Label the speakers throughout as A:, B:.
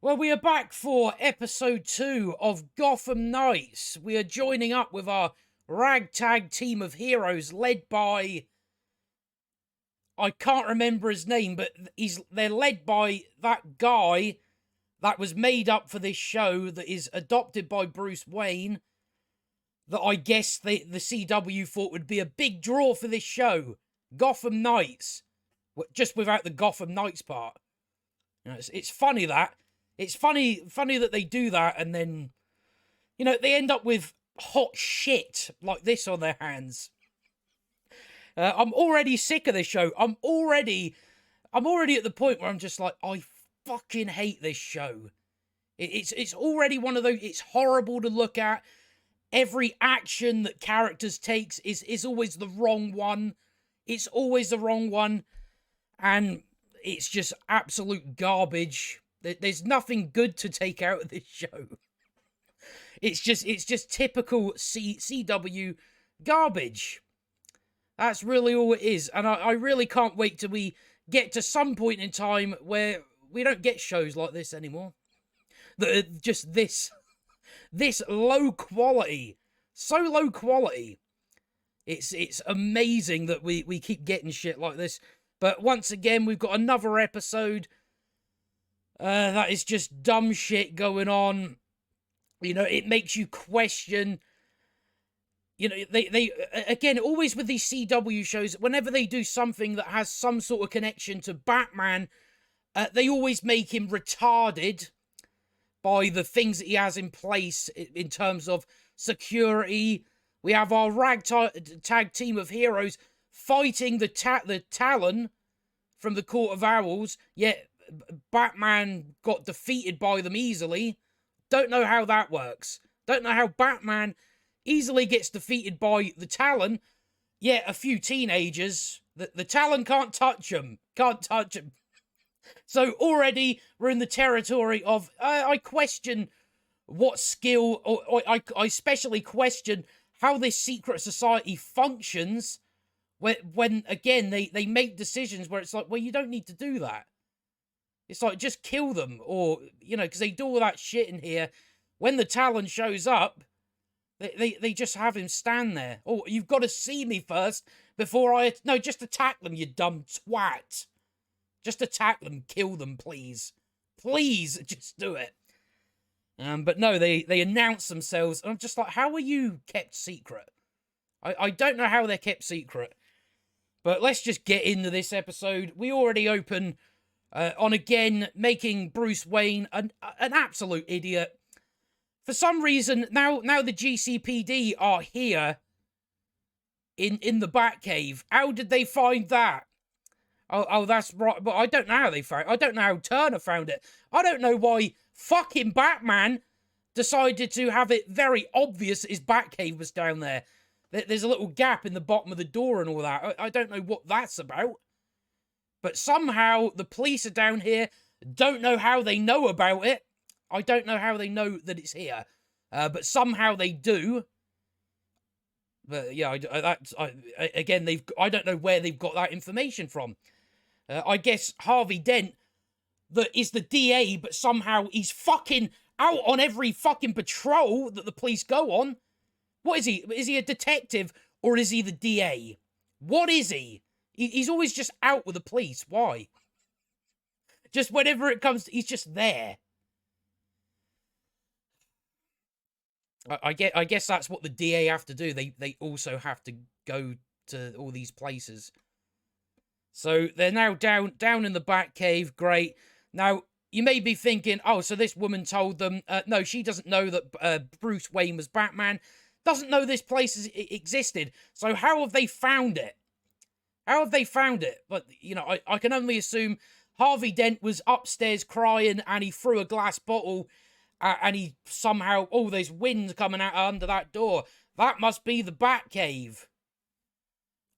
A: Well, we are back for episode 2 of Gotham Knights. We are joining up with our ragtag team of heroes led by... I can't remember his name, but they're led by that guy that was made up for this show that is adopted by Bruce Wayne, that I guess the CW thought would be a big draw for this show. Gotham Knights. Just without the Gotham Knights part. You know, it's funny that. It's funny that they do that and then, you know, they end up with hot shit like this on their hands. I'm already sick of this show. I'm already at the point where I'm just like, I fucking hate this show. It's already one of those, it's horrible to look at. Every action that characters takes is always the wrong one. It's always the wrong one. And it's just absolute garbage. There's nothing good to take out of this show. It's just typical CW garbage. That's really all it is. And I really can't wait till we get to some point in time where we don't get shows like this anymore. That are just this low quality. So low quality. It's amazing that we keep getting shit like this. But once again, we've got another episode that is just dumb shit going on. You know, it makes you question. You know, they again, always with these CW shows, whenever they do something that has some sort of connection to Batman, they always make him retarded by the things that he has in place in terms of security. We have our ragtag team of heroes fighting the Talon from the Court of Owls, yet Batman got defeated by them easily. Don't know how that works. Don't know how Batman easily gets defeated by the Talon, yet a few teenagers, the Talon can't touch him. Can't touch him. So already we're in the territory of, I question what skill, or I especially question how this secret society functions when again, they make decisions where it's like, well, you don't need to do that. It's like, just kill them, or, you know, because they do all that shit in here. When the Talon shows up, they just have him stand there. Oh, you've got to see me first before I... No, just attack them, you dumb twat. Just attack them, kill them, please. Please, just do it. But no, they announce themselves, and I'm just like, how are you kept secret? I don't know how they're kept secret. But let's just get into this episode. We already open on again making Bruce Wayne an absolute idiot. For some reason, now the GCPD are here in the Batcave. How did they find that? Oh, that's right. But I don't know how they found it. I don't know how Turner found it. I don't know why fucking Batman decided to have it very obvious that his Batcave was down there. There's a little gap in the bottom of the door and all that. I don't know what that's about. But somehow the police are down here. Don't know how they know about it. I don't know how they know that it's here. But somehow they do. But yeah, again, I don't know where they've got that information from. I guess Harvey Dent, that is the DA, but somehow he's fucking out on every fucking patrol that the police go on. What is he? Is he a detective or is he the DA? What is he? He's always just out with the police. Why? Just whenever it comes, he's just there. I guess that's what the DA have to do. They also have to go to all these places. So they're now down in the Batcave. Great. Now, you may be thinking, oh, so this woman told them. No, she doesn't know that Bruce Wayne was Batman. Doesn't know this place existed. So how have they found it? How have they found it? But, you know, I can only assume Harvey Dent was upstairs crying and he threw a glass bottle and he somehow... Oh, there's wind coming out under that door. That must be the Batcave.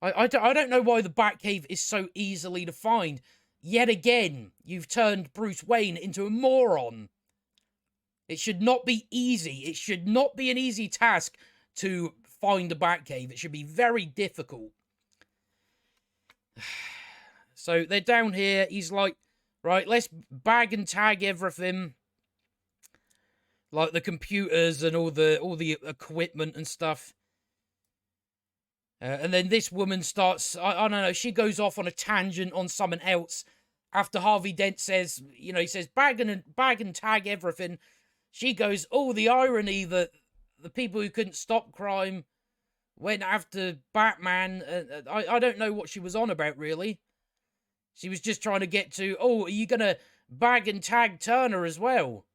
A: I don't know why the Batcave is so easily to find. Yet again, you've turned Bruce Wayne into a moron. It should not be easy. It should not be an easy task to find a Batcave. It should be very difficult. So they're down here. He's like, right, let's bag and tag everything. like the computers and all the equipment and stuff. And then this woman starts, I don't know, she goes off on a tangent on someone else after Harvey Dent says, he says bag and tag everything. She goes, oh, the irony that the people who couldn't stop crime went after Batman. I don't know what she was on about, really. She was just trying to get to, oh, are you going to bag and tag Turner as well?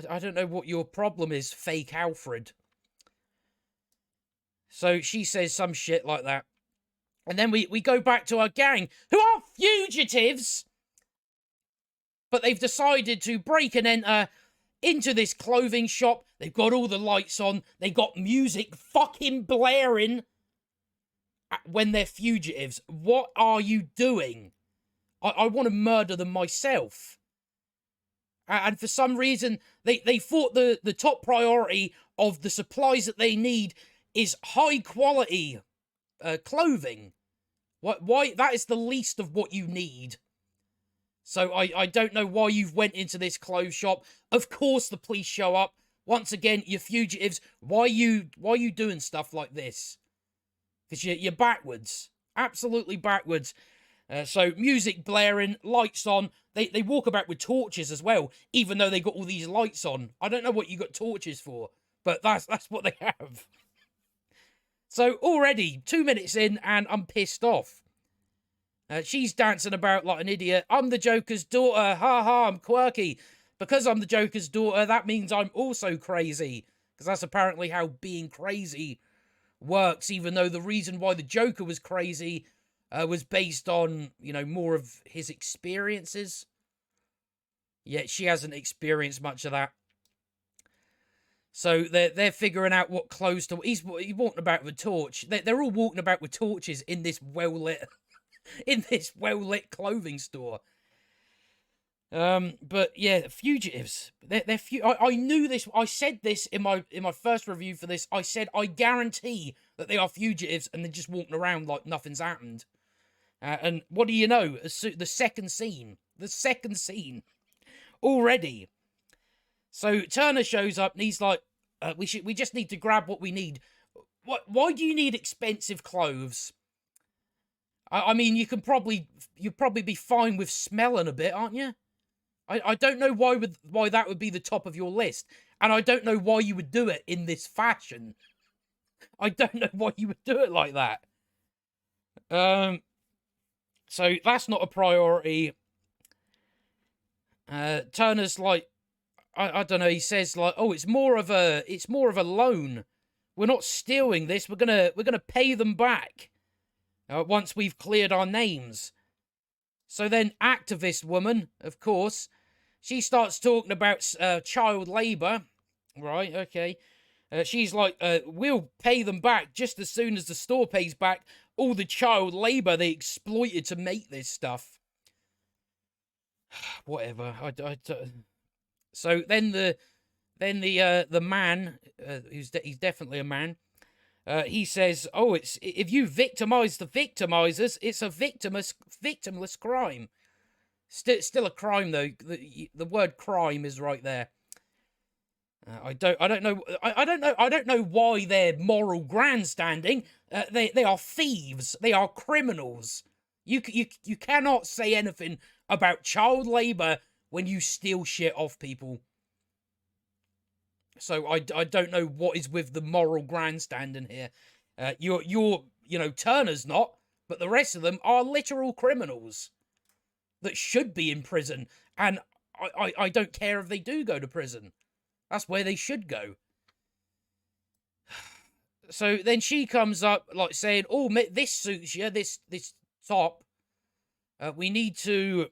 A: I don't know what your problem is, fake Alfred. So she says some shit like that. And then we go back to our gang, who are fugitives, but they've decided to break and enter into this clothing shop. They've got all the lights on. They got music fucking blaring when they're fugitives. What are you doing? I want to murder them myself. And for some reason, they thought the top priority of the supplies that they need is high quality clothing. Why? That is the least of what you need. So I don't know why you've went into this clothes shop. Of course the police show up. Once again, you're fugitives. Why are you doing stuff like this? Because you're backwards. Absolutely backwards. So music blaring, lights on. They walk about with torches as well, even though they got all these lights on. I don't know what you got torches for, but that's what they have. So already 2 minutes in, and I'm pissed off. She's dancing about like an idiot. I'm the Joker's daughter. Ha ha, I'm quirky. Because I'm the Joker's daughter, that means I'm also crazy. Because that's apparently how being crazy works, even though the reason why the Joker was crazy was based on, more of his experiences. Yet she hasn't experienced much of that. So they're figuring out what clothes to... He's walking about with a torch. They're all walking about with torches in this well-lit... in this well-lit clothing store. But yeah, fugitives. I knew this. I said this in my first review for this. I said I guarantee that they are fugitives and they're just walking around like nothing's happened. And what do you know? The second scene already. So Turner shows up and he's like, "We just need to grab what we need." Why do you need expensive clothes? I mean, you'd probably be fine with smelling a bit, aren't you? I don't know why that would be the top of your list, and I don't know why you would do it in this fashion. I don't know why you would do it like that. So that's not a priority. Turner's like, I don't know. He says like, oh, it's more of a loan. We're not stealing this. We're gonna pay them back once we've cleared our names. So then, activist woman, of course, she starts talking about child labor. Right? Okay. She's like, we'll pay them back just as soon as the store pays back all the child labor they exploited to make this stuff. Whatever. So then the man, he's definitely a man. He says, "Oh, if you victimize the victimizers, it's a victimless crime. Still a crime though. The word crime is right there. I don't know why they're moral grandstanding. They are thieves. They are criminals. You cannot say anything about child labor when you steal shit off people. So I don't know what is with the moral grandstanding here. Turner's not, but the rest of them are literal criminals that should be in prison. And I don't care if they do go to prison. That's where they should go. So then she comes up like saying, "Oh, this suits you. This top. We need to."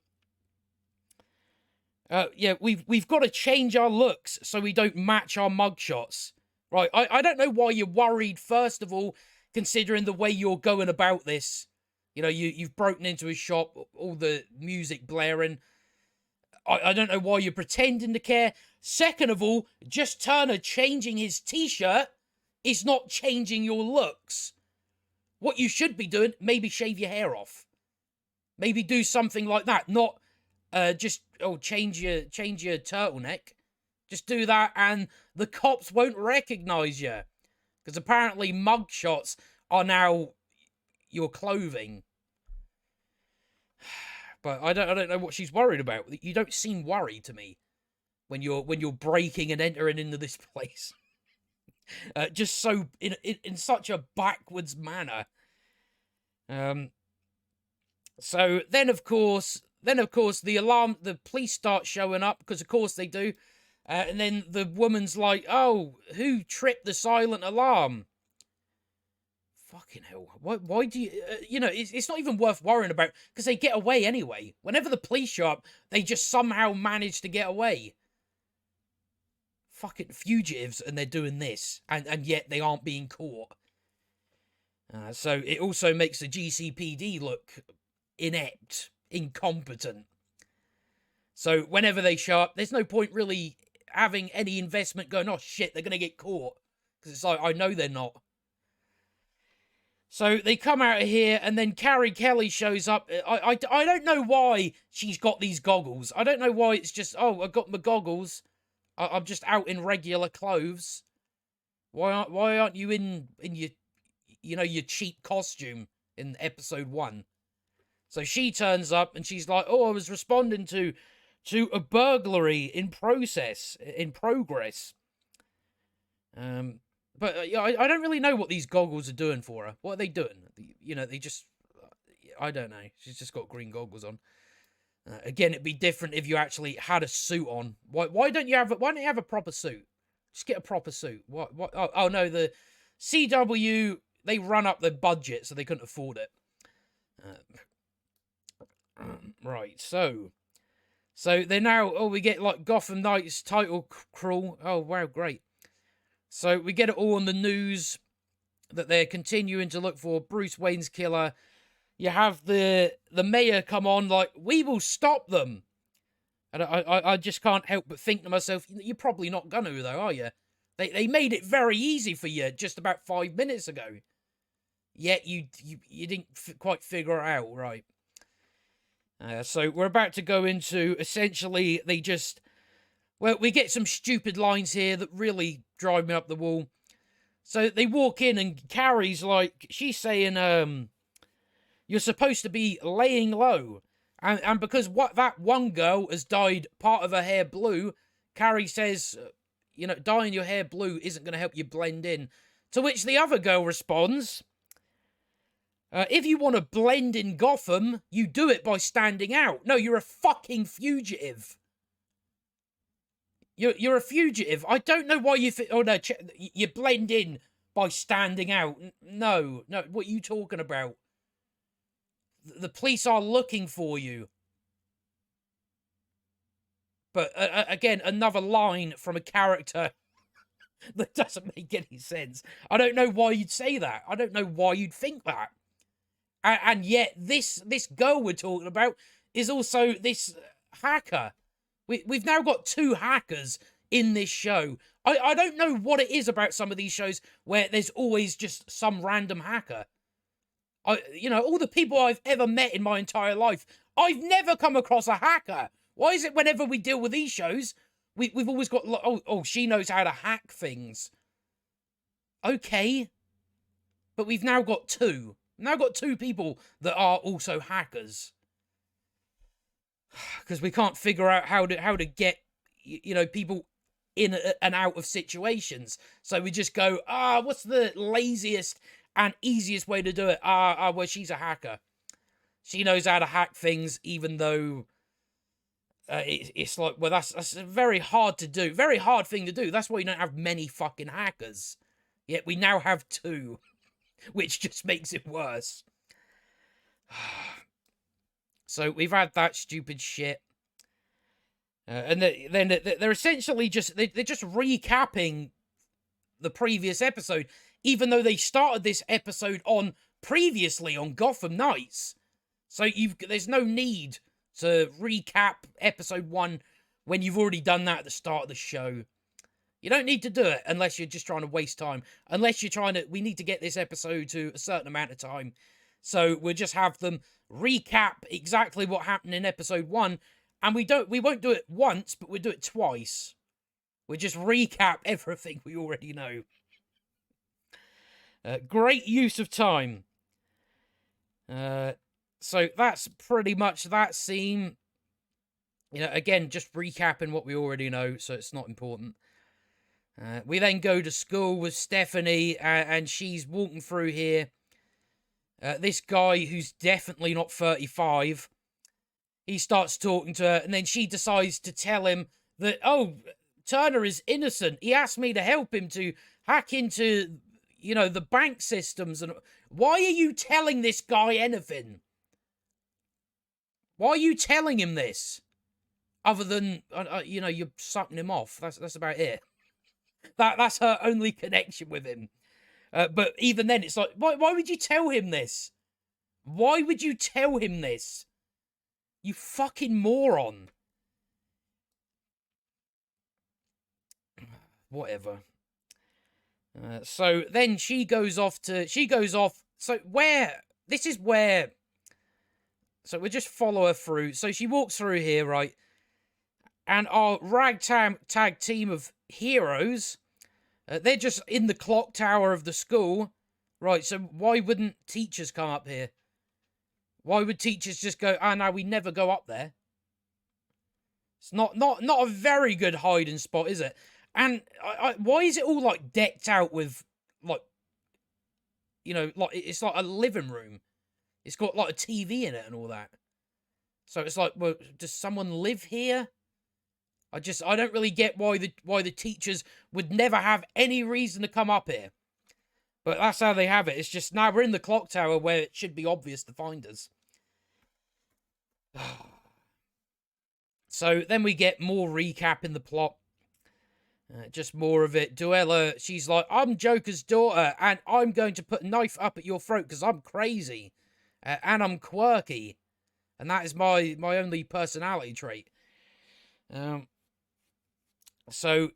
A: We've got to change our looks so we don't match our mugshots. Right, I don't know why you're worried, first of all, considering the way you're going about this. You've broken into a shop, all the music blaring. I don't know why you're pretending to care. Second of all, just Turner changing his t-shirt is not changing your looks. What you should be doing, maybe shave your hair off. Maybe do something like that, not... change your turtleneck Just do that and the cops won't recognize you. Because apparently mugshots are now your clothing. But I don't know what she's worried about. You don't seem worried to me when you're breaking and entering into this place. Just so in such a backwards manner. So then of course the police start showing up, because of course they do. And then the woman's like, "Oh, who tripped the silent alarm?" Fucking hell. Why do you... it's not even worth worrying about, because they get away anyway. Whenever the police show up, they just somehow manage to get away. Fucking fugitives, and they're doing this. And yet they aren't being caught. So it also makes the GCPD look inept, incompetent. So whenever they show up, there's no point really having any investment going, "Oh shit, they're going to get caught." Because it's like, I know they're not. So they come out of here, and then Carrie Kelly shows up. I don't know why she's got these goggles. I don't know why it's just, "Oh, I got my goggles. I'm just out in regular clothes." Why aren't you in your, your cheap costume in episode 1? So she turns up, and she's like, "Oh, I was responding to a burglary in progress." But I don't really know what these goggles are doing for her. What are they doing? They just... I don't know. She's just got green goggles on. Again, it'd be different if you actually had a suit on. Why don't you have a proper suit? Just get a proper suit. What? Oh no, the CW, they run up the budget, so they couldn't afford it. Right, so they're now... Oh, we get like Gotham Knights title crawl. Oh wow, great. So we get it all on the news that they're continuing to look for Bruce Wayne's killer. You have the mayor come on like, "We will stop them." And I just can't help but think to myself, you're probably not going to, though, are you? They made it very easy for you just about 5 minutes ago. Yet you didn't quite figure it out, right? So we're about to go into, essentially, they just... Well, we get some stupid lines here that really drive me up the wall. So they walk in, and Carrie's like... She's saying, "You're supposed to be laying low." And because that one girl has dyed part of her hair blue, Carrie says, "Dyeing your hair blue isn't going to help you blend in." To which the other girl responds, "If you want to blend in Gotham, you do it by standing out. No, you're a fucking fugitive. You're a fugitive. I don't know why you... Oh, no, you blend in by standing out. No, what are you talking about? The police are looking for you." But again, another line from a character that doesn't make any sense. I don't know why you'd say that. I don't know why you'd think that. And yet, this girl we're talking about is also this hacker. We've now got 2 hackers in this show. I don't know what it is about some of these shows where there's always just some random hacker. All the people I've ever met in my entire life, I've never come across a hacker. Why is it whenever we deal with these shows, we've always got... Oh, she knows how to hack things. Okay. But we've now got 2. Now got 2 people that are also hackers. Because we can't figure out how to get, people in and out of situations. So we just go, what's the laziest and easiest way to do it? Well, she's a hacker. She knows how to hack things, even though it's like, well, that's very hard to do. Very hard thing to do. That's why you don't have many fucking hackers. Yet we now have 2, which just makes it worse. So we've had that stupid shit. And then they're essentially just... They're just recapping the previous episode, even though they started this episode previously on Gotham Knights. So there's no need to recap episode 1 when you've already done that at the start of the show. You don't need to do it unless you're just trying to waste time. Unless you're trying to... We need to get this episode to a certain amount of time. So we'll just have them recap exactly what happened in episode 1. And we won't do it once, but we'll do it twice. We just recap everything we already know. Great use of time. So that's pretty much that scene. You know, again, just recapping what we already know, so it's not important. We then go to school with Stephanie, and she's walking through here. This guy who's definitely not 35, he starts talking to her, and then she decides to tell him that, oh, Turner is innocent. He asked me to help him to hack into, you know, the bank systems. And why are you telling this guy anything? Why are you telling him this? Other than, you know, you're sucking him off. That's about it. That's her only connection with him. But even then, it's like, why would you tell him this? Why would you tell him this? You fucking moron. Whatever. So then she goes off. So where, this is where, so we just follow her through. So she walks through here, right? And our ragtag team of heroes, they're just in the clock tower of the school. Right, so why wouldn't teachers come up here? Why would teachers just go, oh, no, we never go up there? It's not a very good hiding spot, is it? And why is it all, like, decked out with, like, you know, like, it's like a living room. It's got, like, a TV in it and all that. So it's like, well, does someone live here? I don't really get why the teachers would never have any reason to come up here. But that's how they have it. It's just, now we're in the clock tower where it should be obvious to find us. So then we get more recap in the plot. Just more of it. Duella, she's like, I'm Joker's daughter, and I'm going to put a knife up at your throat because I'm crazy. And I'm quirky. And that is my only personality trait. So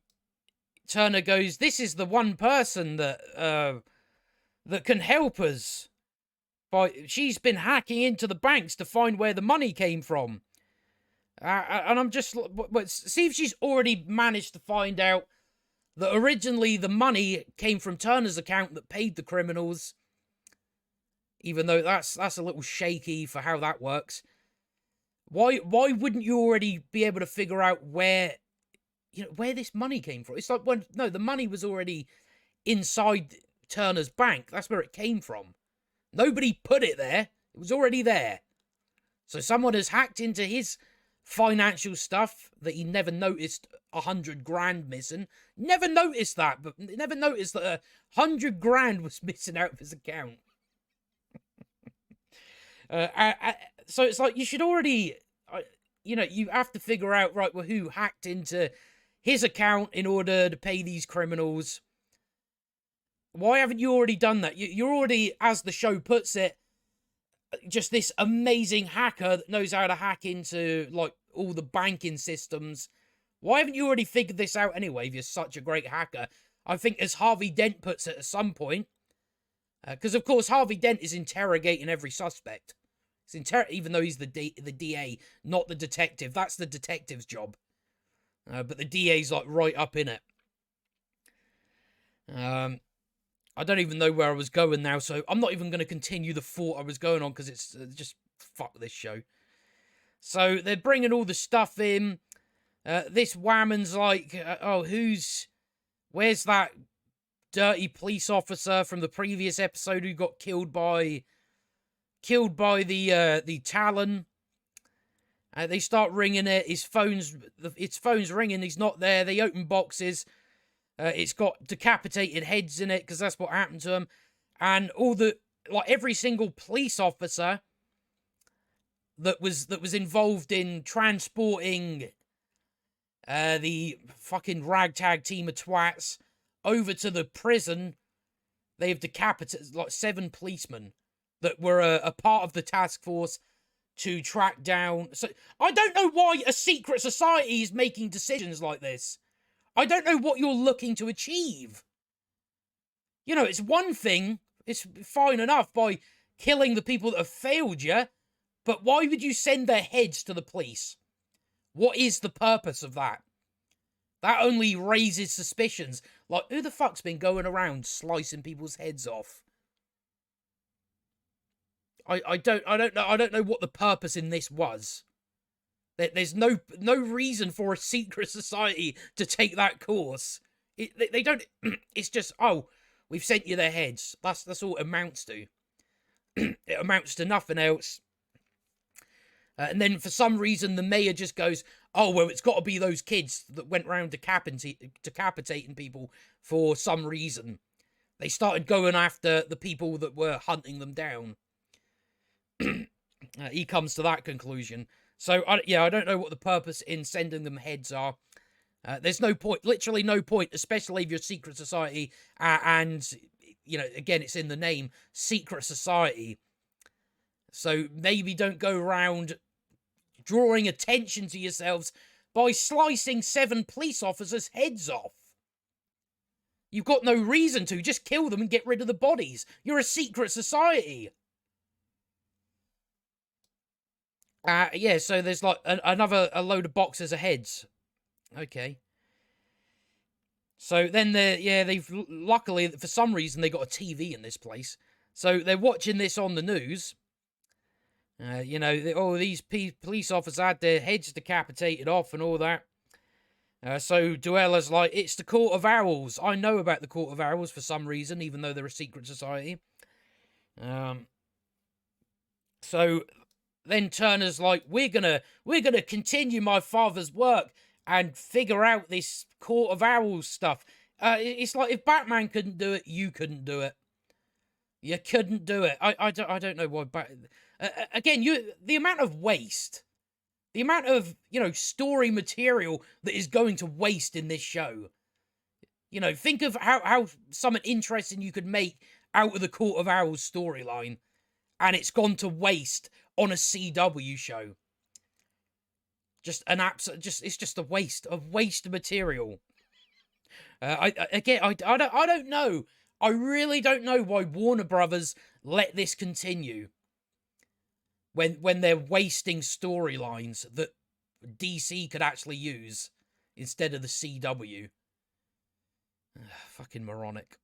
A: Turner goes, this is the one person that can help us. She's been hacking into the banks to find where the money came from. And I'm just, see if she's already managed to find out that originally the money came from Turner's account that paid the criminals. Even though that's a little shaky for how that works. Why wouldn't you already be able to figure out where this money came from? It's like, no, the money was already inside Turner's bank. That's where it came from. Nobody put it there. It was already there. So someone has hacked into his financial stuff that he never noticed 100 grand missing. Never noticed that, but never noticed that 100 grand was missing out of his account. So it's like, you should already, you have to figure out, right, well, who hacked into his account in order to pay these criminals. Why haven't you already done that? You're already, as the show puts it, just this amazing hacker that knows how to hack into, like, all the banking systems. Why haven't you already figured this out anyway if you're such a great hacker? I think, as Harvey Dent puts it at some point, because, of course, Harvey Dent is interrogating every suspect. Even though he's the DA, not the detective. That's the detective's job. But the DA's, like, right up in it. I don't even know where I was going now, so I'm not even going to continue the thought I was going on, because it's just, fuck this show. So they're bringing all the stuff in. This Whammon's like, where's that dirty police officer from the previous episode who got killed by the Talon? They start ringing it. Its phone's ringing. He's not there. They open boxes. It's got decapitated heads in it because that's what happened to him. And every single police officer that was involved in transporting the fucking ragtag team of twats over to the prison, they've decapitated, like, 7 policemen that were a part of the task force to track down. So I don't know why a secret society is making decisions like this. I don't know what you're looking to achieve. It's one thing, it's fine enough by killing the people that have failed you, but why would you send their heads to the police? What is the purpose of that? That only raises suspicions. Like, who the fuck's been going around slicing people's heads off? I don't know what the purpose in this was. There's no reason for a secret society to take that course. They don't. It's just, oh, we've sent you their heads. That's all it amounts to. It amounts to nothing else. And then for some reason the mayor just goes, oh, well, it's got to be those kids that went around decapitating people for some reason. They started going after the people that were hunting them down. He comes to that conclusion. So, I don't know what the purpose in sending them heads are. There's no point, literally no point, especially if you're a secret society, and, again, it's in the name, secret society. So maybe don't go around drawing attention to yourselves by slicing 7 police officers' heads off. You've got no reason to. Just kill them and get rid of the bodies. You're a secret society. So there's like a load of boxes of heads. Okay. So then they've luckily, for some reason, they got a TV in this place. So they're watching this on the news. These police officers had their heads decapitated off and all that. So Duella's like, it's the Court of Owls. I know about the Court of Owls for some reason, even though they're a secret society. So then Turner's like, we're gonna continue my father's work and figure out this Court of Owls stuff. It's like, if Batman couldn't do it, you couldn't do it. You couldn't do it. I don't know why. Again, the amount of waste, the amount of story material that is going to waste in this show. Think of how something interesting you could make out of the Court of Owls storyline, and it's gone to waste on a CW show. Just an absolute, it's just a waste of material. I don't know. I really don't know why Warner Brothers let this continue. When they're wasting storylines that DC could actually use instead of the CW. Fucking moronic.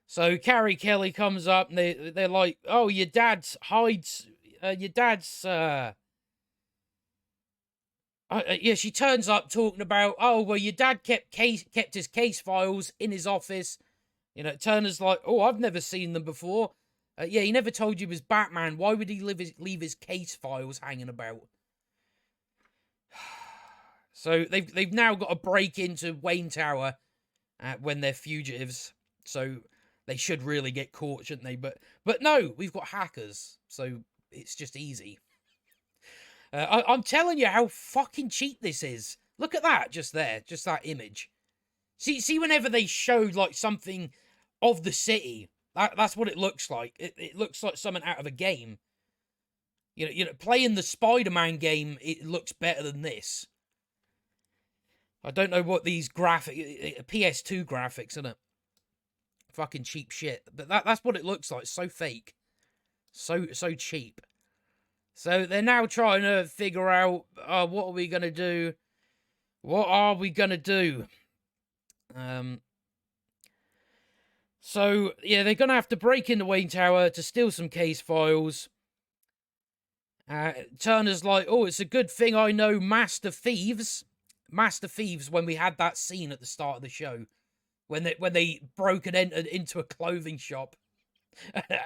A: So Carrie Kelly comes up and they're like, oh, your dad's she turns up talking about, oh, well, your dad kept his case files in his office. Turner's like, oh, I've never seen them before. He never told you he was Batman. Why would he leave his case files hanging about? So they've now got to break into Wayne Tower when they're fugitives. So they should really get caught, shouldn't they? But no, we've got hackers. So it's just easy. I'm telling you how fucking cheap this is. Look at that, just there. Just that image. See whenever they show, like, something of the city, that's what it looks like. It looks like something out of a game. Playing the Spider-Man game, it looks better than this. I don't know what these PS2 graphics, isn't it? Fucking cheap shit. But that's what it looks like. So fake. So cheap. So they're now trying to figure out, what are we going to do? What are we going to do? So, they're going to have to break into Wayne Tower to steal some case files. Turner's like, oh, it's a good thing I know Master Thieves. Master Thieves, when we had that scene at the start of the show. When they broke and entered into a clothing shop.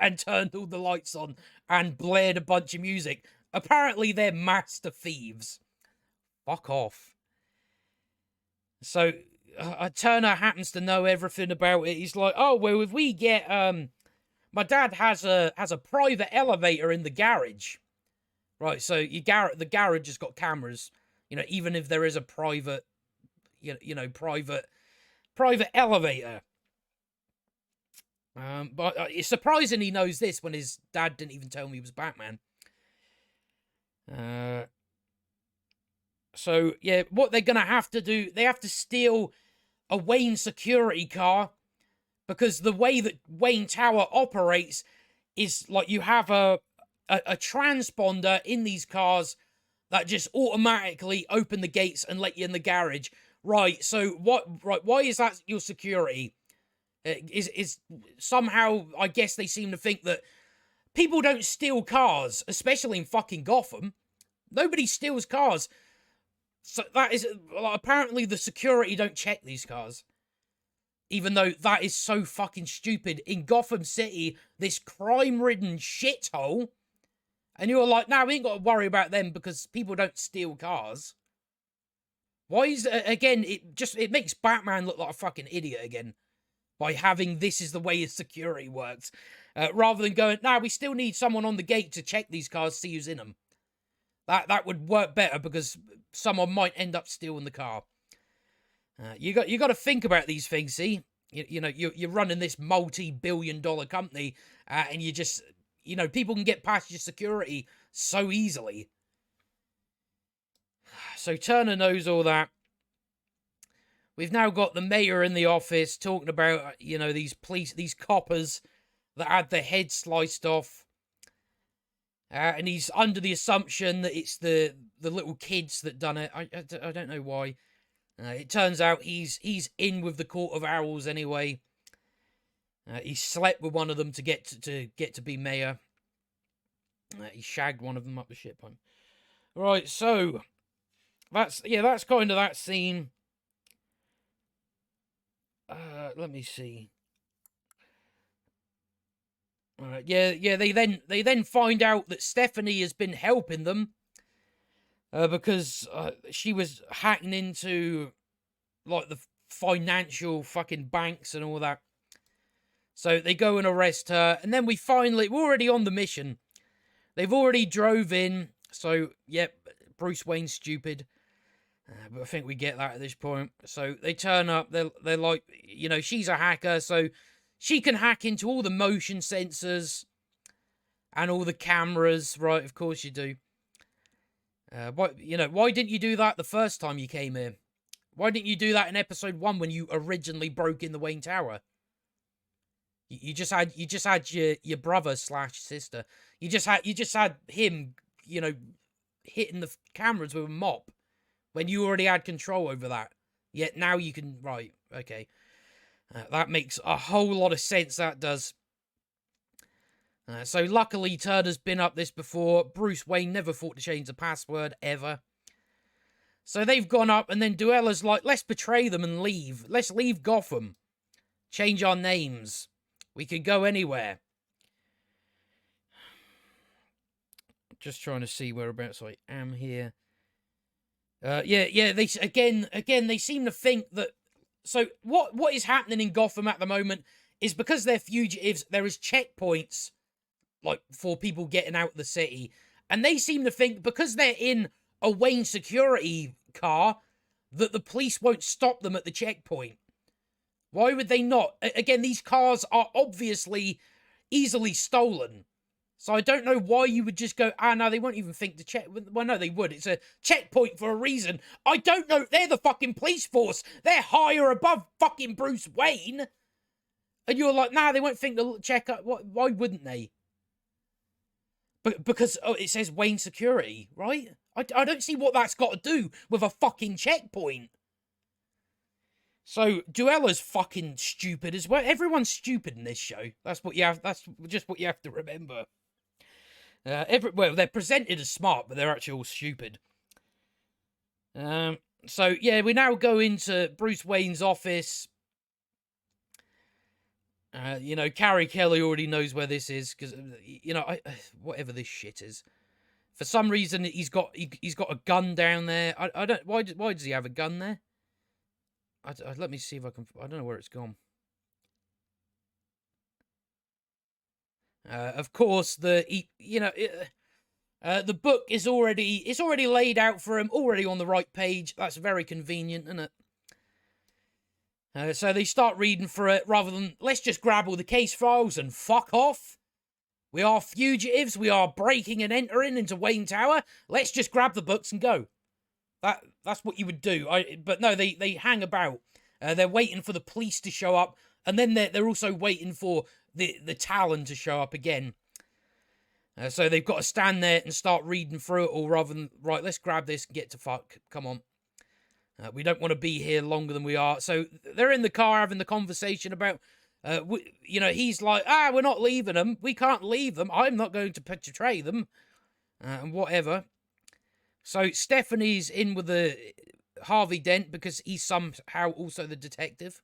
A: And turned all the lights on and blared a bunch of music. Apparently they're master thieves. Fuck off. So Turner happens to know everything about it. He's like, oh, well, if we get my dad has a private elevator in the garage. Right, so the garage has got cameras, even if there is a private private elevator. But it's surprising he knows this when his dad didn't even tell him he was Batman. So, what they're going to have to do, they have to steal a Wayne security car, because the way that Wayne Tower operates is like you have a transponder in these cars that just automatically open the gates and let you in the garage, right, so what, right, why is that your security? Is somehow, I guess they seem to think that people don't steal cars, especially in fucking Gotham. Nobody steals cars. So that is, like, apparently the security don't check these cars. Even though that is so fucking stupid. In Gotham City, this crime-ridden shithole, and you're like, nah, we ain't got to worry about them because people don't steal cars. Why is, again, it makes Batman look like a fucking idiot again by having this is the way his security works. Rather than going, nah, we still need someone on the gate to check these cars, see who's in them. That would work better because someone might end up stealing the car. You got to think about these things. See, you know, you're running this multi-billion-dollar company, and you just, you know, people can get past your security so easily. So Turner knows all that. We've now got the mayor in the office talking about, you know, these coppers that had their heads sliced off. And he's under the assumption that it's the little kids that done it. I don't know why. It turns out he's in with the Court of Owls anyway. He slept with one of them to get to be mayor. He shagged one of them up the shit pipe. Right, so that's kind of that scene. Let me see. Yeah. They then find out that Stephanie has been helping them because she was hacking into like the financial fucking banks and all that. So they go and arrest her, and then we're already on the mission. They've already drove in, so yep, Bruce Wayne's stupid. But I think we get that at this point. So they turn up. They're like, you know, she's a hacker, so she can hack into all the motion sensors and all the cameras, right? Of course you do. Why didn't you do that the first time you came here? Why didn't you do that in episode 1 when you originally broke in the Wayne Tower? You just had your brother / sister. You just had him, you know, hitting the cameras with a mop when you already had control over that. Yet now you can, right? Okay. That makes a whole lot of sense, that does. So luckily, Turner's been up this before. Bruce Wayne never thought to change the password, ever. So they've gone up, and then Duella's like, let's betray them and leave. Let's leave Gotham. Change our names. We could go anywhere. Just trying to see whereabouts I am here. Yeah, they they seem to think that. So what is happening in Gotham at the moment is because they're fugitives, there is checkpoints like for people getting out of the city, and they seem to think because they're in a Wayne security car that the police won't stop them at the checkpoint. Why would they not? Again, these cars are obviously easily stolen. So I don't know why you would just go, no, they won't even think to check. Well, no, they would. It's a checkpoint for a reason. I don't know. They're the fucking police force. They're higher above fucking Bruce Wayne. And you're like, nah, they won't think to check up. Why wouldn't they? Because it says Wayne Security, right? I don't see what that's got to do with a fucking checkpoint. So Duella's fucking stupid as well. Everyone's stupid in this show. That's just what you have to remember. They're presented as smart, but they're actually all stupid. So yeah, we now go into Bruce Wayne's office. You know, Carrie Kelly already knows where this is because you know, whatever this shit is. For some reason, he's got a gun down there. I don't. Why does he have a gun there? Let me see if I can. I don't know where it's gone. Of course, the book is already laid out for him, already on the right page. That's very convenient, isn't it? So they start reading through it rather than let's just grab all the case files and fuck off. We are fugitives. We are breaking and entering into Wayne Tower. Let's just grab the books and go. That's what you would do. But no, they hang about. They're waiting for the police to show up, and then they're also waiting for the Talon to show up again. So they've got to stand there and start reading through it all rather than, right, let's grab this and get to fuck. Come on. We don't want to be here longer than we are. So they're in the car having the conversation about, he's like, we're not leaving them. We can't leave them. I'm not going to betray them, and whatever. So Stephanie's in with the Harvey Dent because he's somehow also the detective.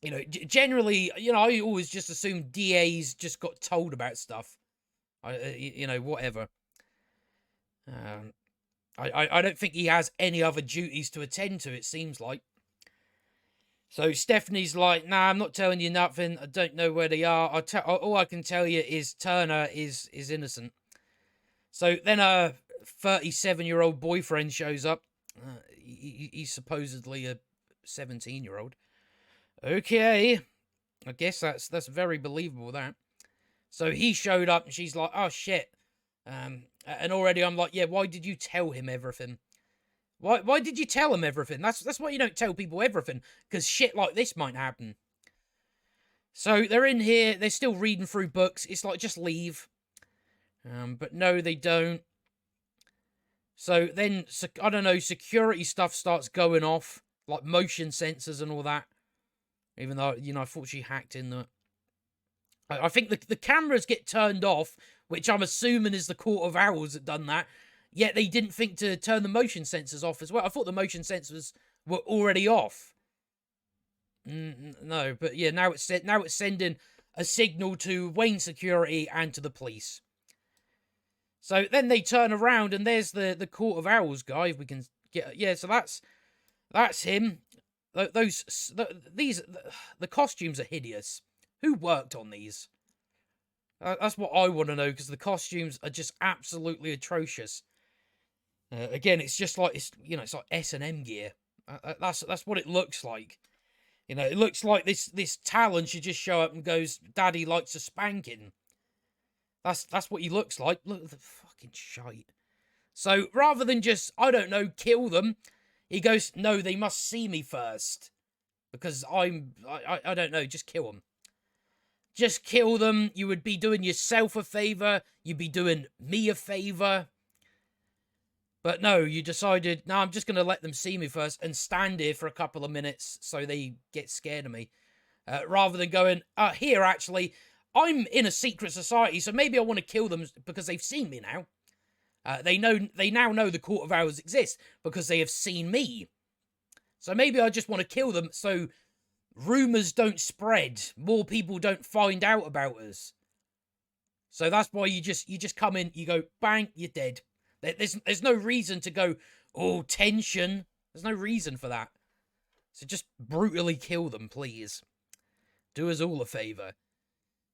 A: Generally, I always just assume DAs just got told about stuff. Whatever. I don't think he has any other duties to attend to, it seems like. So Stephanie's like, nah, I'm not telling you nothing. I don't know where they are. All I can tell you is Turner is innocent. So then a 37-year-old boyfriend shows up. He's supposedly a 17-year-old. Okay. I guess that's very believable, that. So he showed up and she's like, oh, shit. And already I'm like, yeah, why did you tell him everything? Why did you tell him everything? That's why you don't tell people everything, because shit like this might happen. So they're in here, they're still reading through books. It's like, just leave. But no, they don't. So then, I don't know, security stuff starts going off, like motion sensors and all that. Even though, I thought she hacked in the... I think the cameras get turned off, which I'm assuming is the Court of Owls that done that. Yet they didn't think to turn the motion sensors off as well. I thought the motion sensors were already off. No, but yeah, now it's sending a signal to Wayne Security and to the police. So then they turn around and there's the Court of Owls guy. If we can get, yeah. So that's him. The costumes are hideous. Who worked on these? That's what I want to know, because the costumes are just absolutely atrocious. Again, it's just like it's like S&M gear. That's what it looks like. It looks like this Talon should just show up and goes, "Daddy likes a spanking." That's what he looks like. Look at the fucking shite. So rather than just, I don't know, kill them, he goes, "No, they must see me first, because I don't know, just kill them." Just kill them. You would be doing yourself a favor. You'd be doing me a favor. But no, you decided, no, I'm just going to let them see me first and stand here for a couple of minutes so they get scared of me. Rather than going, here, actually, I'm in a secret society, so maybe I want to kill them because they've seen me now. They now know the Court of Owls exists because they have seen me. So maybe I just want to kill them so rumors don't spread, more people don't find out about us. So that's why you just come in, you go, bang, you're dead. There's no reason to go, oh, tension. There's no reason for that. So just brutally kill them, please. Do us all a favor.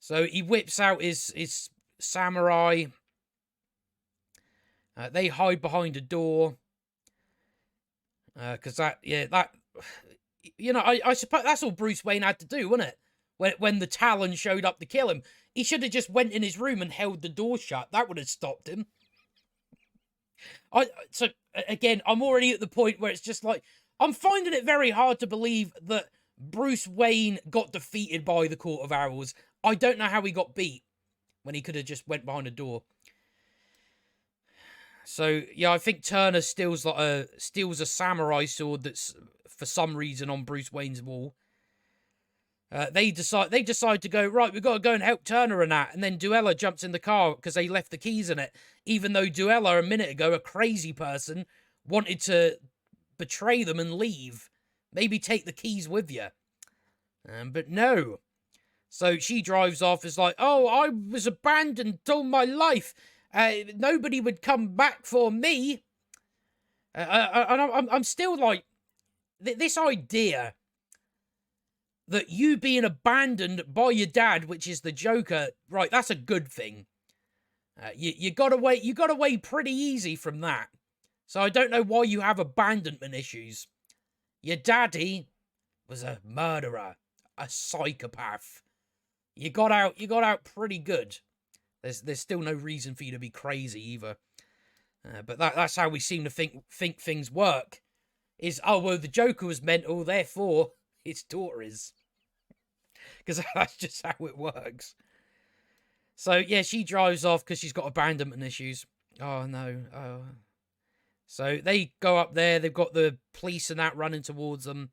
A: So he whips out his samurai. They hide behind a door. Because I suppose that's all Bruce Wayne had to do, wasn't it? When the Talon showed up to kill him, he should have just went in his room and held the door shut. That would have stopped him. So again, I'm already at the point where it's just like, I'm finding it very hard to believe that Bruce Wayne got defeated by the Court of Owls. I don't know how he got beat when he could have just went behind a door. So yeah, I think Turner steals a samurai sword that's for some reason on Bruce Wayne's wall. They decide to go, right, we've got to go and help Turner and that. And then Duella jumps in the car because they left the keys in it. Even though Duella, a minute ago, a crazy person, wanted to betray them and leave. Maybe take the keys with you. But no. So she drives off, is like, oh, I was abandoned all my life. Nobody would come back for me. I'm still like, this idea that you being abandoned by your dad, which is the Joker, right, that's a good thing. You got away pretty easy from that. So I don't know why you have abandonment issues. Your daddy was a murderer, a psychopath. You got out pretty good. There's still no reason for you to be crazy either. But that's how we seem to think things work. Is, oh, well, the Joker was mental, therefore his daughter is. Because that's just how it works. So, yeah, she drives off because she's got abandonment issues. Oh, no. Oh. So they go up there. They've got the police and that running towards them.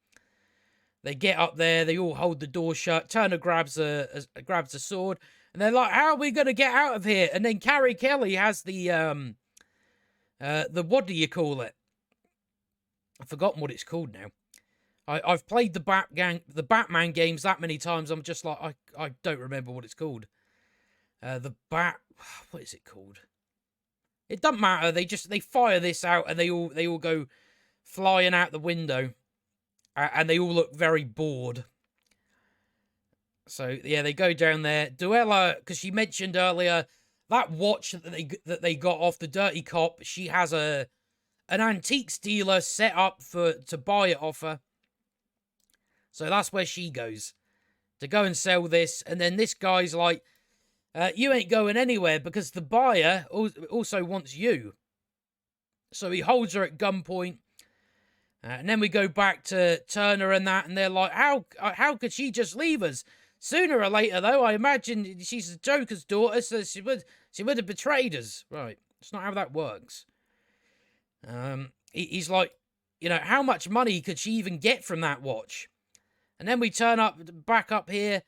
A: They get up there. They all hold the door shut. Turner grabs a sword, and they're like, "How are we gonna get out of here?" And then Carrie Kelly has the what do you call it? I've forgotten what it's called now. I've played the Batman games that many times. I'm just like I don't remember what it's called. What is it called? It doesn't matter. They fire this out and they all go flying out the window, and they all look very bored. So yeah, they go down there. Duella, because she mentioned earlier that watch that they got off the dirty cop. She has an antiques dealer set up to buy it off her. So that's where she goes to go and sell this. And then this guy's like, you ain't going anywhere because the buyer also wants you. So he holds her at gunpoint. And then we go back to Turner and that, and they're like, how could she just leave us? Sooner or later, though, I imagine she's the Joker's daughter, so she would have betrayed us. Right. It's not how that works. He's like, how much money could she even get from that watch? And then we turn back up here.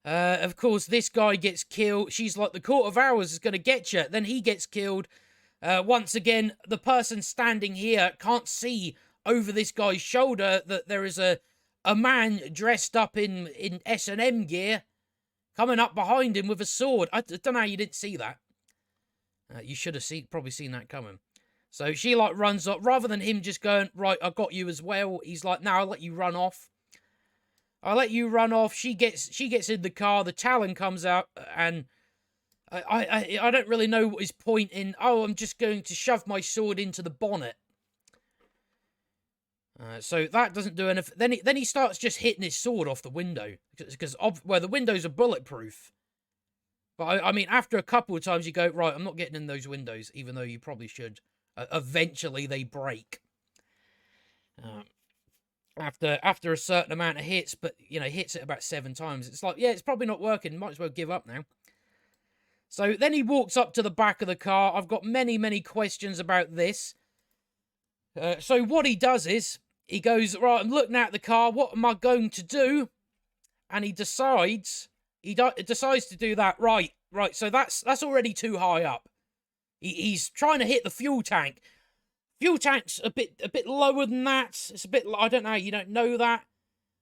A: Of course, this guy gets killed. She's like, the Court of Owls is going to get you. Then he gets killed. Once again, the person standing here can't see over this guy's shoulder that there is a man dressed up in S&M gear coming up behind him with a sword. I don't know how you didn't see that. You should have probably seen that coming. So she like runs up. Rather than him just going, right, I got you as well, he's like, no, I'll let you run off. I'll let you run off. She gets in the car. The Talon comes out, and I don't really know what his point in. Oh, I'm just going to shove my sword into the bonnet. So that doesn't do anything. Then he starts just hitting his sword off the window because the windows are bulletproof. But I mean, after a couple of times, you go, right, I'm not getting in those windows, even though you probably should. Eventually, they break. After a certain amount of hits, but hits it about 7 times. It's like, yeah, it's probably not working. Might as well give up now. So then he walks up to the back of the car. I've got many questions about this. So what he does is he goes, right, I'm looking at the car. What am I going to do? And he decides to do that. Right. So that's already too high up. He's trying to hit the fuel tank. Fuel tank's a bit lower than that. It's a bit, I don't know, you don't know that.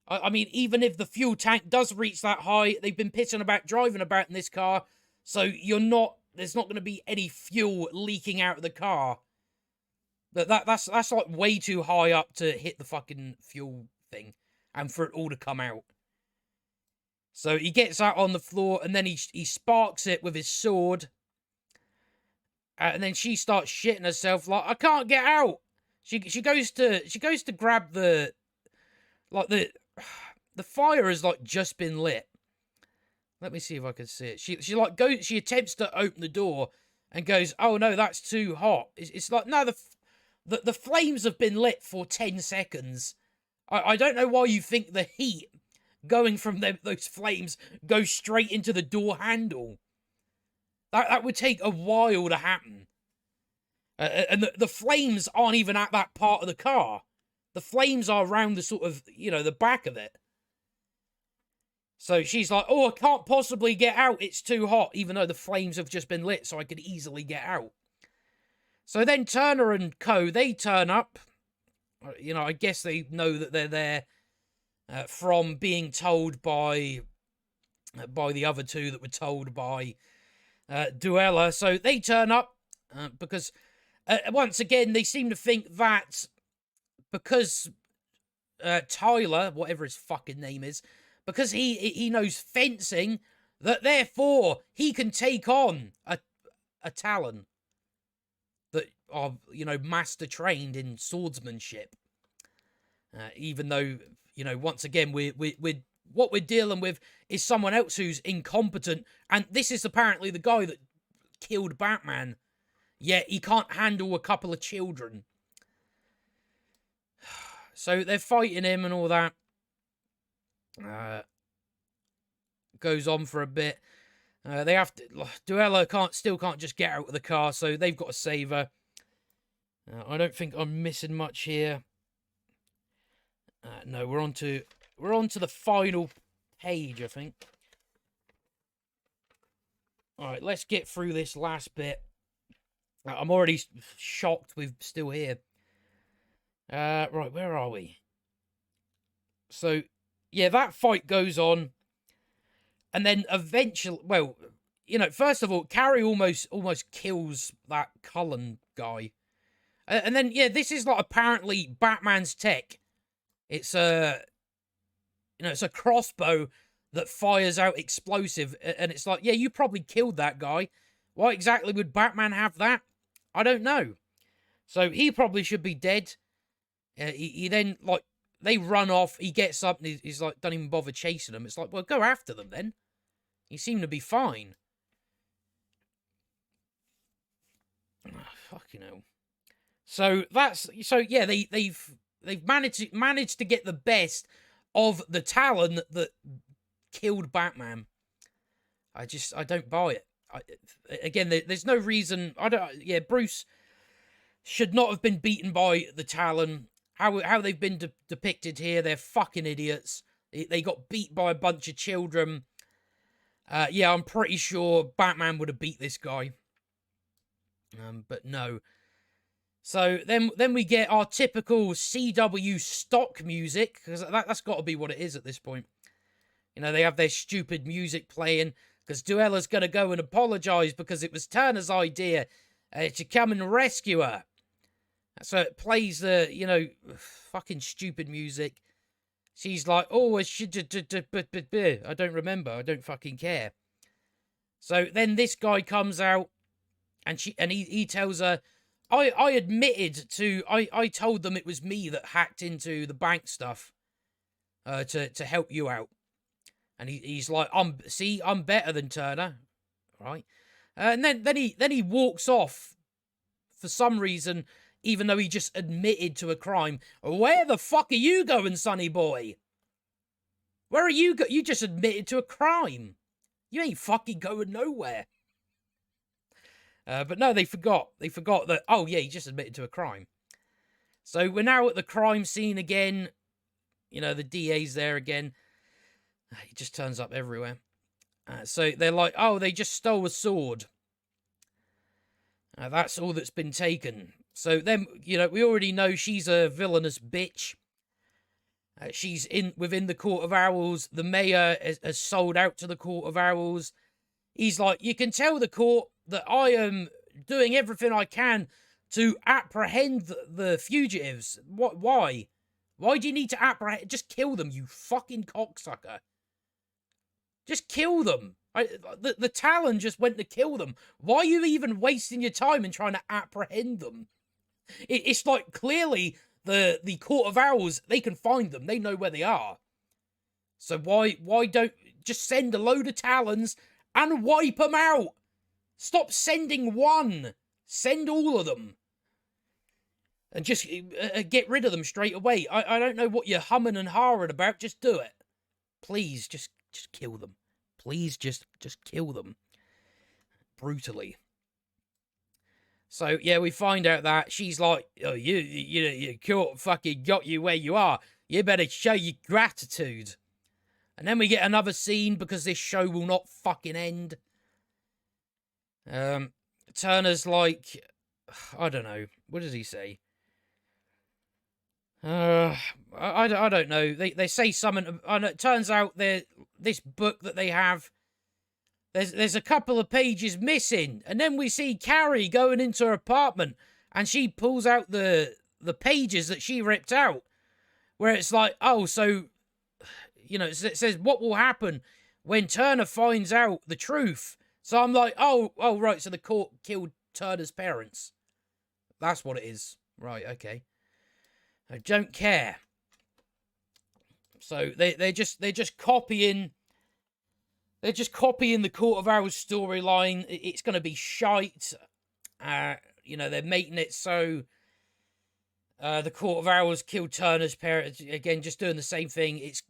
A: I mean, even if the fuel tank does reach that high, they've been pissing about driving about in this car, so there's not going to be any fuel leaking out of the car. That's like way too high up to hit the fucking fuel thing, and for it all to come out. So he gets out on the floor, and then he sparks it with his sword. And then she starts shitting herself like, I can't get out. She goes to grab the fire has like just been lit. Let me see if I can see it. She attempts to open the door and goes, oh no, that's too hot. It's like, no, the flames have been lit for 10 seconds. I don't know why you think the heat going from those flames goes straight into the door handle. That would take a while to happen. And the flames aren't even at that part of the car. The flames are around the sort of, the back of it. So she's like, oh, I can't possibly get out. It's too hot, even though the flames have just been lit, so I could easily get out. So then Turner and co, they turn up. I guess they know that they're there from being told by the other two that were told by Duella. So they turn up because once again they seem to think that because Tyler, whatever his fucking name is, because he knows fencing, that therefore he can take on a Talon that are master trained in swordsmanship. Even though once again we're what we're dealing with is someone else who's incompetent, and this is apparently the guy that killed Batman, yet he can't handle a couple of children. So they're fighting him and all that. Goes on for a bit. Duella still can't just get out of the car, so they've got to save her. I don't think I'm missing much here. No, we're on to the final page, I think. All right, let's get through this last bit. I'm already shocked we're still here. Right, where are we? So, yeah, that fight goes on, and then eventually, well, first of all, Carrie almost kills that Cullen guy, and then yeah, this is like apparently Batman's tech. It's it's a crossbow that fires out explosive, and it's like, yeah, you probably killed that guy. Why exactly would Batman have that? I don't know. So he probably should be dead. He then, like, they run off. He gets up and he's like, don't even bother chasing them. It's like, well, go after them then. You seem to be fine. Oh, fucking hell. So yeah, they've managed to get the best of the Talon that killed Batman. I don't buy it. Again, there's no reason. Yeah, Bruce should not have been beaten by the Talon. How they've been depicted here, they're fucking idiots. They got beat by a bunch of children. Yeah, I'm pretty sure Batman would have beat this guy. But no. So then we get our typical CW stock music, because that's got to be what it is at this point. They have their stupid music playing, because Duella's going to go and apologize because it was Turner's idea to come and rescue her. So it plays the, fucking stupid music. She's like, oh, I don't remember. I don't fucking care. So then this guy comes out, and he tells her, I admitted to, I told them it was me that hacked into the bank stuff to help you out. And he's like, I'm better than Turner, right? And then he walks off for some reason, even though he just admitted to a crime. Where the fuck are you going, sonny boy? Where are you You just admitted to a crime. You ain't fucking going nowhere. But no, they forgot. They forgot that, oh yeah, he just admitted to a crime. So we're now at the crime scene again. The DA's there again. He just turns up everywhere. So they're like, oh, they just stole a sword. That's all that's been taken. So then, we already know she's a villainous bitch. She's within the Court of Owls. The mayor has sold out to the Court of Owls. He's like, you can tell the court that I am doing everything I can to apprehend the fugitives. What? Why? Why do you need to apprehend? Just kill them, you fucking cocksucker. Just kill them. The Talon just went to kill them. Why are you even wasting your time in trying to apprehend them? It's like, clearly the Court of Owls, they can find them. They know where they are. So why don't just send a load of Talons and wipe them out? Stop sending one. Send all of them. And just get rid of them straight away. I don't know what you're humming and hawing about. Just do it. Please, just kill them. Please, just kill them. Brutally. So, yeah, we find out that she's like, oh, you court fucking got you where you are. You better show your gratitude. And then we get another scene, because this show will not fucking end. Turner's like, I don't know. What does he say? I don't know. They say something. And it turns out this book that they have, there's a couple of pages missing, and then we see Carrie going into her apartment, and she pulls out the pages that she ripped out, where it's like, oh, so it says what will happen when Turner finds out the truth. So I'm like, oh right, so the court killed Turner's parents. That's what it is. Right, okay. I don't care. So they're just copying. They're just copying the Court of Owls storyline. It's going to be shite. They're making it so the Court of Owls killed Turner's parents. Again, just doing the same thing. It's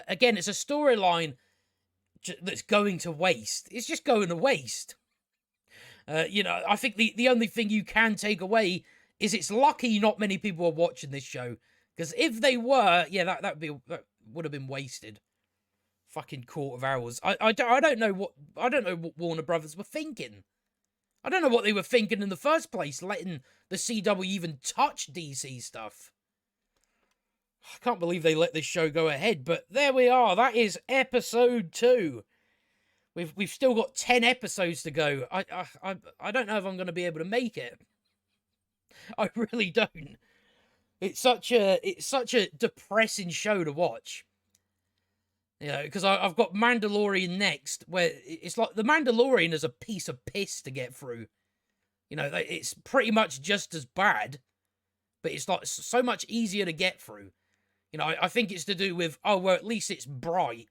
A: a storyline that's going to waste. It's just going to waste. I think the only thing you can take away is it's lucky not many people are watching this show. Because if they were, yeah, that would have been wasted. Fucking Court of Owls. I don't know what Warner Brothers were thinking. I don't know what they were thinking in the first place, letting the CW even touch DC stuff. I can't believe they let this show go ahead, but there we are. That is episode 2. We've still got 10 episodes to go. I don't know if I'm going to be able to make it. I really don't. It's such a depressing show to watch. You know, because I've got Mandalorian next, where it's like the Mandalorian is a piece of piss to get through. You know, it's pretty much just as bad, but it's like so much easier to get through. You know, I think it's to do with, oh, well, at least it's bright.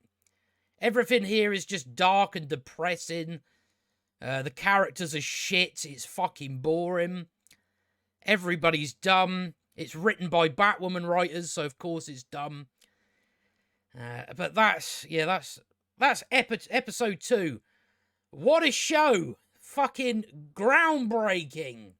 A: Everything here is just dark and depressing. The characters are shit. It's fucking boring. Everybody's dumb. It's written by Batwoman writers, so of course it's dumb. But that's episode 2. What a show! Fucking groundbreaking.